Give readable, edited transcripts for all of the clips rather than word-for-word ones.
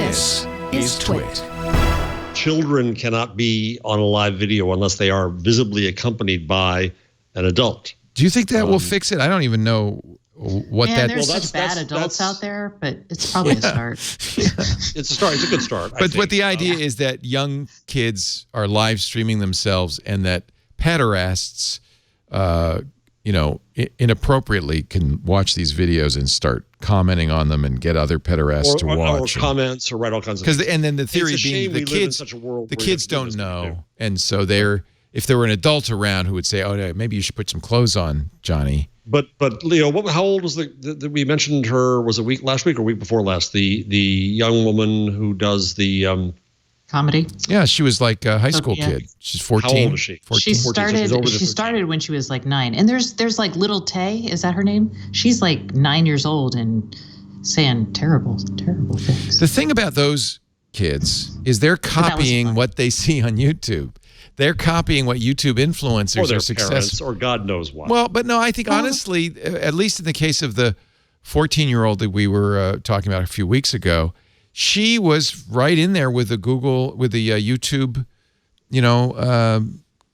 This is TWiT. Children cannot be on a live video unless they are visibly accompanied by an adult. Do you think that will fix it? I don't even know what that. There's such bad adults out there, but it's probably a start. It's a start. It's a good start. But the idea is that young kids are live streaming themselves, and that pederasts, inappropriately can watch these videos and start commenting on them and get other pederasts to watch. Or comments or write all kinds of things. And then the theory being the kids don't know. And so if there were an adult around who would say, oh, maybe you should put some clothes on, Johnny. But Leo, how old was we mentioned her, was it last week or week before last, the young woman who does the comedy? Yeah, she was like a high school kid. She's 14. How old is she? 14. She started when she was like 9. And there's like little Tay, is that her name? She's like 9 years old and saying terrible things. The thing about those kids is they're copying what they see on YouTube. They're copying what YouTube influencers are successful. Or God knows what. Well, but no, I think honestly, at least in the case of the 14-year-old that we were talking about a few weeks ago, she was right in there with the YouTube,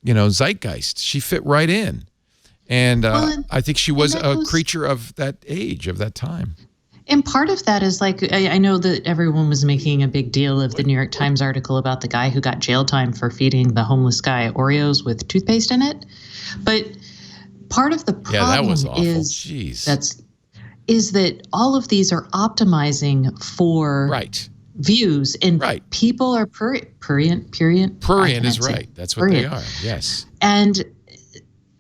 zeitgeist. She fit right in, and I think she was a creature of that age, of that time. And part of that is like, I know that everyone was making a big deal of the New York Times article about the guy who got jail time for feeding the homeless guy Oreos with toothpaste in it. But part of the problem that was awful. is that all of these are optimizing for views, and people are prurient. Prurient is right. That's what they are. Yes. And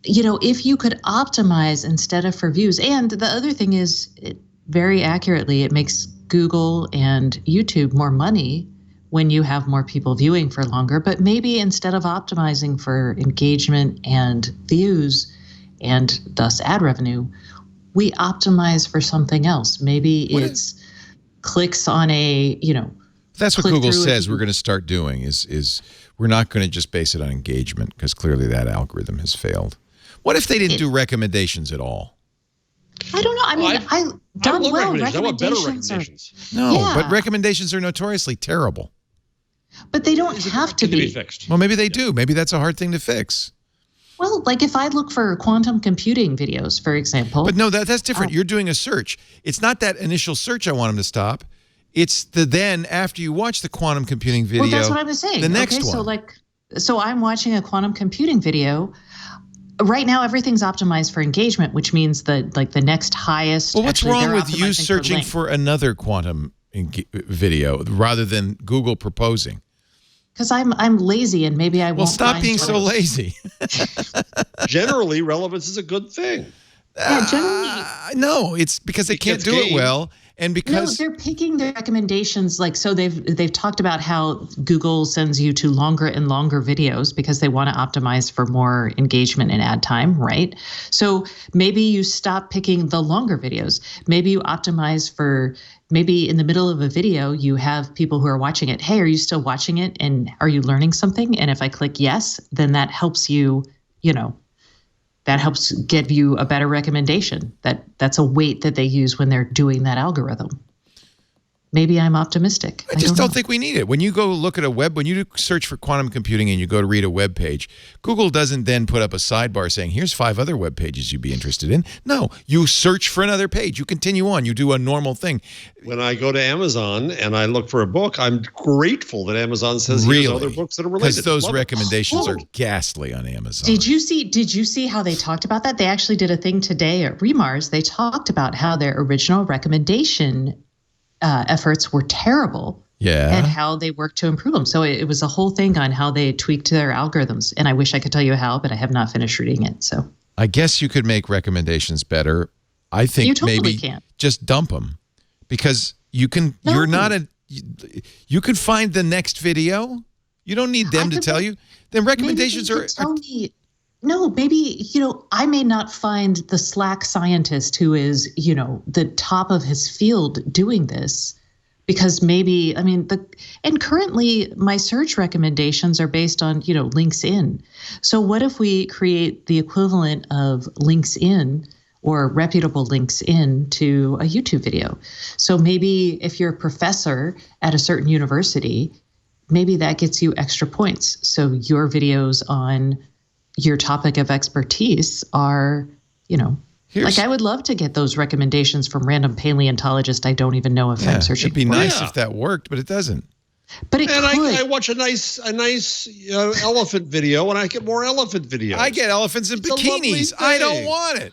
if you could optimize instead of for views, and the other thing is, very accurately, it makes Google and YouTube more money when you have more people viewing for longer. But maybe instead of optimizing for engagement and views and thus ad revenue, we optimize for something else. Maybe it's clicks on That's what Google says we're going to start doing is we're not going to just base it on engagement, because clearly that algorithm has failed. What if they didn't do recommendations at all? I don't know. I mean, recommendations. But recommendations are notoriously terrible. But they don't have to be fixed. Well, maybe they do. Maybe that's a hard thing to fix. Well, like if I look for quantum computing videos, for example. But no, that's different. You're doing a search. It's not that initial search I want them to stop. It's the then, after you watch the quantum computing video. Well, that's what I was saying. The next one. So I'm watching a quantum computing video. Right now, everything's optimized for engagement, which means the next highest. Well, what's wrong with you searching for another quantum video rather than Google proposing? Because I'm lazy, and maybe I won't. Well, stop being so lazy. Generally, relevance is a good thing. No, it's because they can't do it well. And because they're picking their recommendations, so they've talked about how Google sends you to longer and longer videos because they want to optimize for more engagement and ad time, right? So maybe you stop picking the longer videos. Maybe you optimize for, maybe in the middle of a video you have people who are watching it. Hey, are you still watching it? And are you learning something? And if I click yes, then that helps you, that helps give you a better recommendation. That's a weight that they use when they're doing that algorithm. Maybe I'm optimistic. I just don't think we need it. When you go look at when you search for quantum computing and you go to read a web page, Google doesn't then put up a sidebar saying, here's 5 other web pages you'd be interested in. No, you search for another page. You continue on. You do a normal thing. When I go to Amazon and I look for a book, I'm grateful that Amazon says here's other books that are related. Because those recommendations are ghastly on Amazon. Did you see how they talked about that? They actually did a thing today at Remars. They talked about how their original recommendation efforts were terrible, and how they worked to improve them. So it was a whole thing on how they tweaked their algorithms. And I wish I could tell you how, but I have not finished reading it. So I guess you could make recommendations better. I think you totally maybe can. Just dump them, because you can. No. You're not you can find the next video. You don't need them to tell you. Then recommendations are. Tell me. No, maybe, I may not find the Slack scientist who is, the top of his field doing this, because maybe, and currently my search recommendations are based on, links in. So what if we create the equivalent of links in, or reputable links into a YouTube video. So maybe if you're a professor at a certain university, maybe that gets you extra points. So your videos on your topic of expertise are, like I would love to get those recommendations from random paleontologists I don't even know if I'm searching for. It'd be for. nice if that worked, but it doesn't. But it could. I watch a nice elephant video, and I get more elephant videos. I get elephants in bikinis. I don't want it.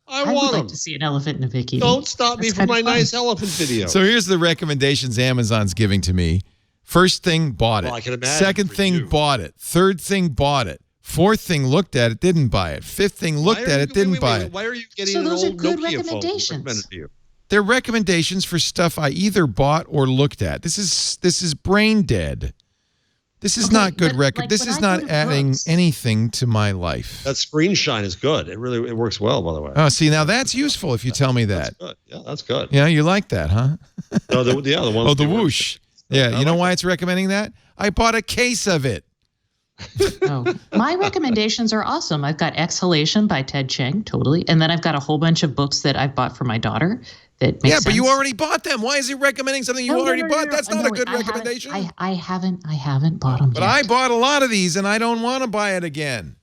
I would want like to see an elephant in a bikini. Don't stop me from my nice elephant video. So here's the recommendations Amazon's giving to me. First thing, bought it. Well, I can imagine. Second thing, bought it. Third thing, bought it. Fourth thing, looked at it, didn't buy it. Fifth thing, looked at it, didn't buy it. Why are you getting an old good Nokia recommendations. phone recommended to you? They're recommendations for stuff I either bought or looked at. This is brain dead. This is not good record. This is not adding anything to my life. That screen shine is good. It works well, by the way. Oh, see, now that's useful if you tell me that. That's good. Yeah, that's good. Yeah, you like that, huh? No, the ones. Oh, the whoosh. Yeah, you know why it's recommending that? I bought a case of it. Oh, my recommendations are awesome. I've got Exhalation by Ted Chiang, totally. And then I've got a whole bunch of books that I've bought for my daughter that make sense. But you already bought them. Why is he recommending something you already bought? That's not a good recommendation. I haven't bought them yet. But I bought a lot of these, and I don't want to buy it again.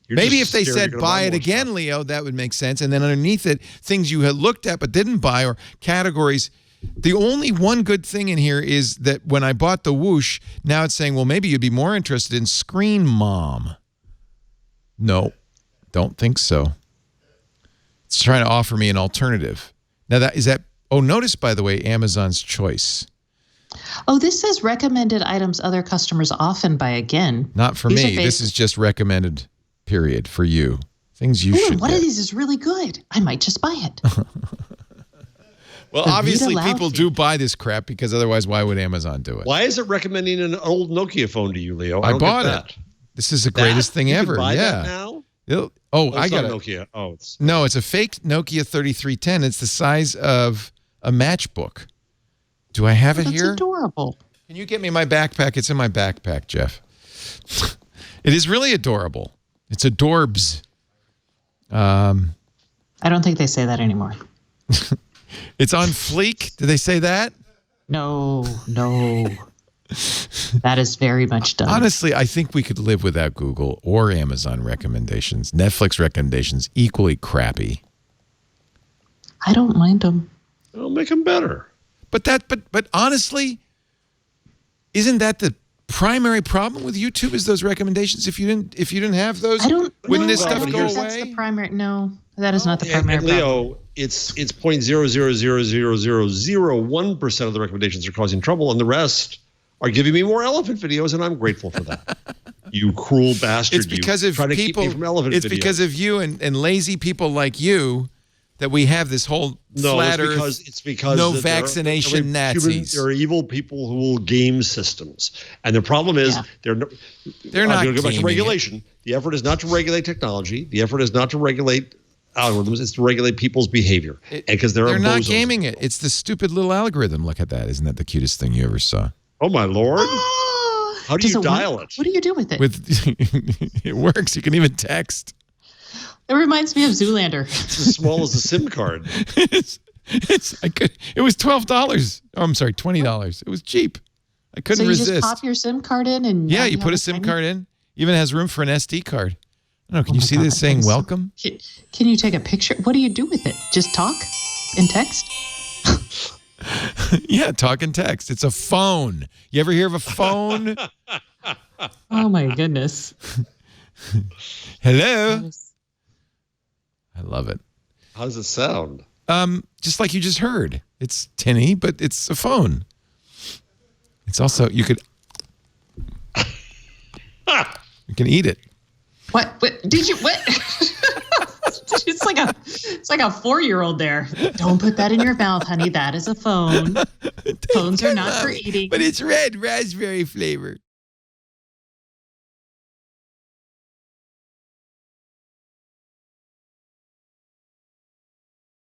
Maybe if they said buy it again, Leo, that would make sense. And then underneath it, things you had looked at but didn't buy, or categories. The only one good thing in here is that when I bought the whoosh, now it's saying, well, maybe you'd be more interested in Screen Mom. No, don't think so. It's trying to offer me an alternative. Now, notice, by the way, Amazon's choice. Oh, this says recommended items other customers often buy again. Not for me. This is just recommended, period, for you. Things you should one get. of these is really good. I might just buy it. Well, obviously, people do buy this crap because otherwise, why would Amazon do it? Why is it recommending an old Nokia phone to you, Leo? I bought it. This is the greatest thing ever. You can buy that now? I got it. Nokia. No, it's a fake Nokia 3310. It's the size of a matchbook. Do I have it here? That's adorable. Can you get me my backpack? It's in my backpack, Jeff. It is really adorable. It's adorbs. I don't think they say that anymore. It's on fleek. Do they say that? No. That is very much done. Honestly, I think we could live without Google or Amazon recommendations. Netflix recommendations, equally crappy. I don't mind them. It'll make them better. But honestly, isn't that the primary problem with YouTube? Is those recommendations? If you didn't have those, wouldn't this stuff go away? That's the primary. No, that is not the primary Leo, problem. It's 0.0000001% of the recommendations are causing trouble, and the rest are giving me more elephant videos, and I'm grateful for that. You cruel bastard! It's because of trying to people. Keep me from elephant it's videos. because of you and lazy people like you that we have this whole flat earth. It's because no vaccination Nazis. There are evil people who will game systems, and the problem is they're not. Go back to regulation. The effort is not to regulate technology. The effort is not to regulate algorithms. It's to regulate people's behavior. Because they're not gaming it. It's the stupid little algorithm. Look at that. Isn't that the cutest thing you ever saw? Oh my Lord! How do you dial it? What do you do with it? It works. You can even text. It reminds me of Zoolander. It's as small as a SIM card. It was $12. Oh, I'm sorry, $20. It was cheap. I couldn't resist. So you just pop your SIM card in and you put a SIM card in. Even has room for an SD card. I don't know. Can you see this saying welcome? Can you take a picture? What do you do with it? Just talk and text? Yeah, talk and text. It's a phone. You ever hear of a phone? Oh my goodness. Hello. I love it. How does it sound? Just like you just heard. It's tinny, but it's a phone. It's also you can eat it. What did you what? It's like a 4-year-old there. Don't put that in your mouth, honey. That is a phone. Phones are not for eating. But it's red raspberry flavor.